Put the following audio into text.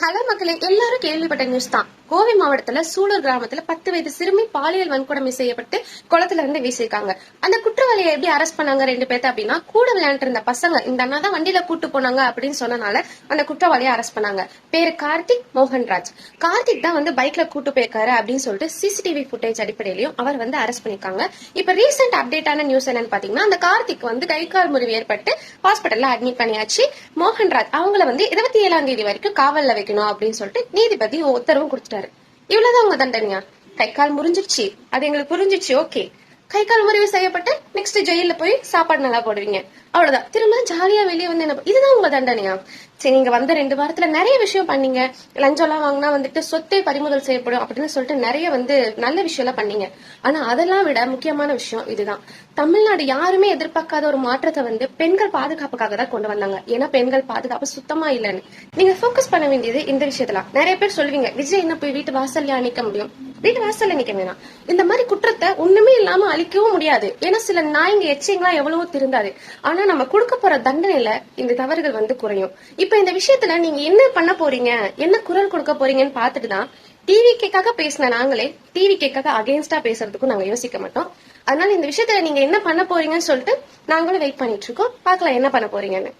Hello மக்களே, எல்லாரும் கேள்விப்பட்ட நியூஸ் தான். கோவை மாவட்டத்துல சூலூர் கிராமத்துல 10 வயது சிறுமி பாலியல் வன்கொடுமை செய்யப்பட்டு குளத்துல இருந்து வீசிருக்காங்க. அந்த குற்றவாளியை எப்படி அரெஸ்ட் பண்ணாங்க 2 பேர்த்த அப்படின்னா, கூட விளையாண்டு இருந்த பசங்க இந்த அண்ணா தான் வண்டியில கூட்டு போனாங்க அப்படின்னு சொன்னனால அந்த குற்றவாளியை அரெஸ்ட் பண்ணாங்க. பேரு கார்த்திக் மோகன்ராஜ். கார்த்திக் தான் பைக்ல கூட்டு போயிருக்காரு அப்படின்னு சொல்லிட்டு சிசிடிவி ஃபுட்டேஜ் அடிப்படையிலையும் அவர் அரெஸ்ட் பண்ணிருக்காங்க. இப்ப ரீசெண்ட் அப்டேட்டான நியூஸ் என்னன்னு பாத்தீங்கன்னா, அந்த கார்த்திக் கை கால் முறிவு ஏற்பட்டு ஹாஸ்பிட்டல்ல அட்மிட் பண்ணியாச்சு. மோகன்ராஜ் அவங்கள 27ஆம் தேதி வரைக்கும் காவல்ல வைக்கணும் அப்படின்னு சொல்லிட்டு நீதிபதி உத்தரவு கொடுத்துட்டாரு. இவ்வளவுதான் உங்க தண்டனையா? கை கால் முறிஞ்சிருச்சு, அது எங்களுக்கு புரிஞ்சிருச்சு, ஓகே. கை கால் முறிவு செய்யப்பட்டு நெக்ஸ்ட் ஜெயில போய் சாப்பாடு நல்லா போடுவீங்க, அவ்வளவுதான். திரும்ப ஜாலியா வெளியே என்ன, இதுதான் உங்க தண்டனையா? சரி, நீங்க 2 வாரத்துல நிறைய விஷயம் பண்ணீங்க. லஞ்சம் எல்லாம் வாங்கினா சொத்தை பறிமுதல் செய்யப்படும் அப்படின்னு சொல்லிட்டு நிறைய நல்ல விஷயம் எல்லாம் பண்ணீங்க. ஆனா அதெல்லாம் விட முக்கியமான விஷயம் இதுதான். தமிழ்நாடு யாருமே எதிர்பார்க்காத ஒரு மாற்றத்தை பெண்கள் பாதுகாப்புக்காக தான் கொண்டு வந்தாங்க. ஏன்னா பெண்கள் பாதுகாப்பு சுத்தமா இல்லைன்னு. நீங்க போக்கஸ் பண்ண வேண்டியது இந்த விஷயத்துல. நிறைய பேர் சொல்லுவீங்க, விஜய் என்ன போய் வீட்டு வாசல்ல நிக்க முடியும்? வீட்டு வாசல்ல நிக்க வேணாம். இந்த மாதிரி குற்றத்தை ஒண்ணுமே இல்லாம அழிக்கவும் முடியாது. ஏன்னா சில நாய்ங்க எச்சைங்களா எவ்வளவோ திருந்தாது. ஆனா நம்ம கொடுக்க போற தண்டனையில இந்த தவறுகள் குறையும். இப்ப இந்த விஷயத்துல நீங்க என்ன பண்ண போறீங்க, என்ன குரல் கொடுக்க போறீங்கன்னு பாத்துட்டு தான் டிவிக்காக பேசின நாங்களே டிவிக்காக அகேன்ஸ்டா பேசுறதுக்கும் நாங்க யோசிக்க மாட்டோம். அதனால இந்த விஷயத்துல நீங்க என்ன பண்ண போறீங்கன்னு சொல்லிட்டு நாங்களும் வெயிட் பண்ணிட்டு இருக்கோம். பாக்கலாம் என்ன பண்ண போறீங்கன்னு.